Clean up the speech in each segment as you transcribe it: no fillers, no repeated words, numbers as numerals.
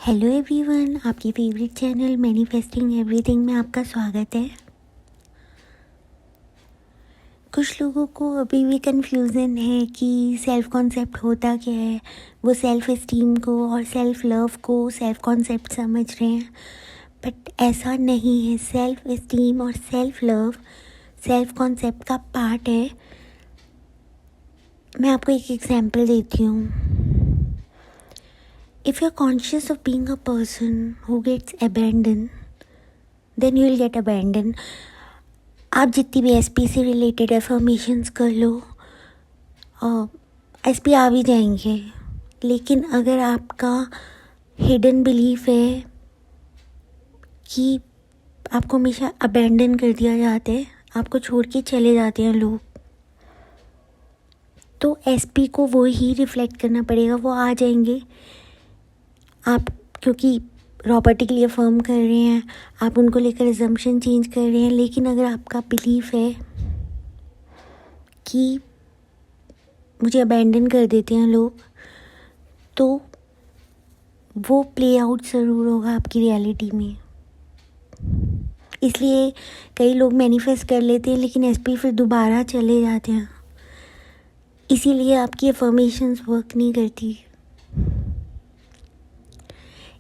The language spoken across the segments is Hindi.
हेलो एवरीवन, आपकी फेवरेट चैनल मैनिफेस्टिंग एवरीथिंग में आपका स्वागत है। कुछ लोगों को अभी भी कन्फ्यूज़न है कि सेल्फ़ कॉन्सेप्ट होता क्या है। वो सेल्फ़ एस्टीम को और सेल्फ़ लव को सेल्फ़ कॉन्सेप्ट समझ रहे हैं, बट ऐसा नहीं है। सेल्फ़ एस्टीम और सेल्फ़ लव सेल्फ़ कॉन्सेप्ट का पार्ट है। मैं आपको एक एग्जांपल देती हूँ। If you're conscious of being a person who gets abandoned, then you will get abandoned. आप जितनी भी एसपी से रिलेटेड एफर्मेशंस कर लो, एसपी आ भी जाएंगे, लेकिन अगर आपका हिडन बिलीफ है कि आपको हमेशा अबैंडन कर दिया जाता है, आपको छोड़ के चले जाते हैं लोग, तो एसपी को वो ही रिफ्लेक्ट करना पड़ेगा। वो आ जाएंगे, आप क्योंकि प्रॉपर्टी के लिए फर्म कर रहे हैं, आप उनको लेकर अजम्पशन चेंज कर रहे हैं। लेकिन अगर आपका बिलीफ है कि मुझे अबैंडन कर देते हैं लोग, तो वो प्ले आउट ज़रूर होगा आपकी रियलिटी में। इसलिए कई लोग मैनिफेस्ट कर लेते हैं, लेकिन एसपी फिर दोबारा चले जाते हैं। इसीलिए आपकी अफर्मेशंस वर्क नहीं करती।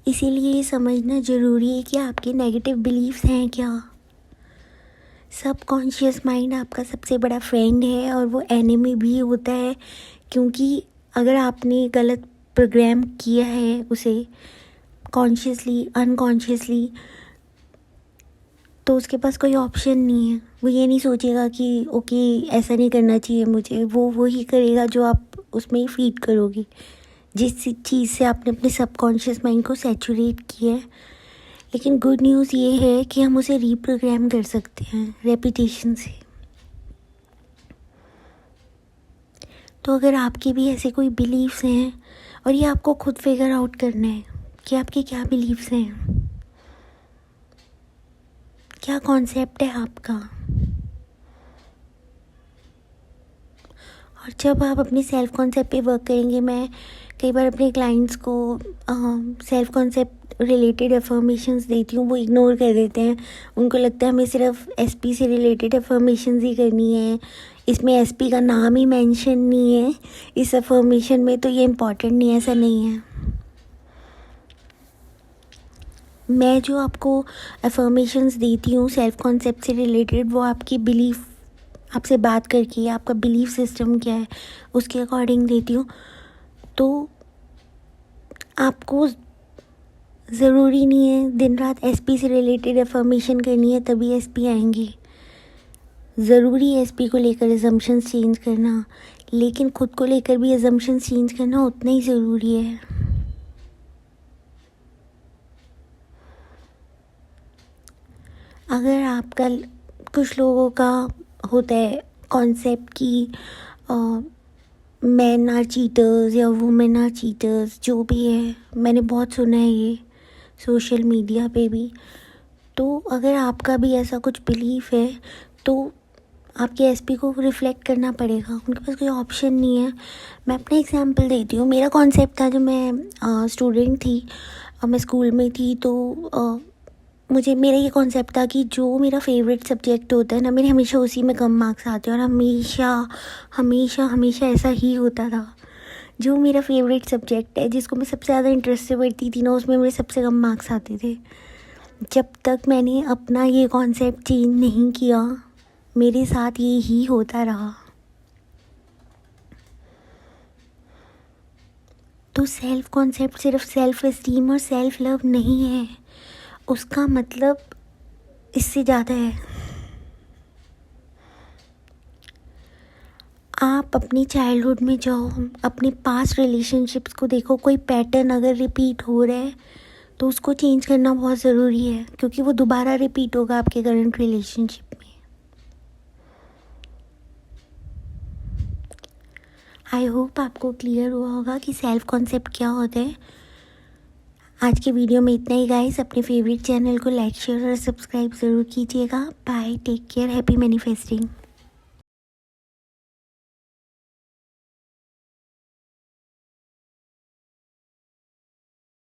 इसीलिए ये समझना ज़रूरी है कि आपके नेगेटिव बिलीफ्स हैं क्या। सबकॉन्शियस माइंड आपका सबसे बड़ा फ्रेंड है और वो एनिमी भी होता है, क्योंकि अगर आपने गलत प्रोग्राम किया है उसे कॉन्शियसली अनकॉन्शियसली, तो उसके पास कोई ऑप्शन नहीं है। वो ये नहीं सोचेगा कि ओके ऐसा नहीं करना चाहिए मुझे, वो वही करेगा जो आप उसमें फीड करोगे, जिस चीज़ से आपने अपने सबकॉन्शियस माइंड को सैचुरेट किया है। लेकिन गुड न्यूज़ ये है कि हम उसे रीप्रोग्राम कर सकते हैं रेपिटेशन से। तो अगर आपके भी ऐसे कोई बिलीव्स हैं, और ये आपको खुद फिगर आउट करना है कि आपके क्या बिलीव्स हैं, क्या कॉन्सेप्ट है आपका। और जब आप अपने सेल्फ कॉन्सेप्ट पे वर्क करेंगे, मैं कई बार अपने क्लाइंट्स को सेल्फ कॉन्सेप्ट रिलेटेड एफर्मेशंस देती हूँ, वो इग्नोर कर देते हैं। उनको लगता है हमें सिर्फ एसपी से रिलेटेड एफर्मेशंस ही करनी है, इसमें एसपी का नाम ही मेंशन नहीं है इस एफर्मेशन में, तो ये इम्पॉर्टेंट नहीं है। ऐसा नहीं है। मैं जो आपको एफर्मेशंस देती हूँ सेल्फ कॉन्सेप्ट से रिलेटेड, वो आपकी बिलीफ, आपसे बात करके आपका बिलीफ सिस्टम क्या है उसके अकॉर्डिंग देती हूँ। तो आपको ज़रूरी नहीं है दिन रात एसपी से रिलेटेड एफर्मेशन करनी है तभी एसपी आएंगे। ज़रूरी है एसपी को लेकर अजम्पशंस चेंज करना, लेकिन खुद को लेकर भी अजम्पशंस चेंज करना उतना ही ज़रूरी है। अगर आपका, कुछ लोगों का होता है कॉन्सेप्ट कि मैन आर चीटर्स या वुमेन आर चीटर्स, जो भी है, मैंने बहुत सुना है ये सोशल मीडिया पे भी। तो अगर आपका भी ऐसा कुछ बिलीफ है, तो आपके एसपी को रिफ्लेक्ट करना पड़ेगा। उनके पास कोई ऑप्शन नहीं है। मैं अपना एग्जांपल देती हूँ। मेरा कॉन्सेप्ट था, जब मैं स्टूडेंट थी और मैं स्कूल में थी, तो मेरा ये कॉन्सेप्ट था कि जो मेरा फेवरेट सब्जेक्ट होता है ना, मेरे हमेशा उसी में कम मार्क्स आते हैं। और हमेशा हमेशा हमेशा ऐसा ही होता था। जो मेरा फेवरेट सब्जेक्ट है, जिसको मैं सबसे ज़्यादा इंटरेस्ट से पढ़ती थी ना, उसमें मेरे सबसे कम मार्क्स आते थे। जब तक मैंने अपना ये कॉन्सेप्ट चेंज नहीं किया, मेरे साथ ये ही होता रहा। तो सेल्फ कॉन्सेप्ट सिर्फ सेल्फ एस्टीम और सेल्फ लव नहीं है, उसका मतलब इससे ज़्यादा है। आप अपनी चाइल्डहुड में जाओ, अपने पास्ट रिलेशनशिप्स को देखो, कोई पैटर्न अगर रिपीट हो रहा है तो उसको चेंज करना बहुत ज़रूरी है, क्योंकि वो दोबारा रिपीट होगा आपके करंट रिलेशनशिप में। आई होप आपको क्लियर हुआ होगा कि सेल्फ कॉन्सेप्ट क्या होता है। आज के वीडियो में इतना ही गाइस। अपने फेवरेट चैनल को लाइक, शेयर और सब्सक्राइब ज़रूर कीजिएगा। Bye, take care, happy manifesting.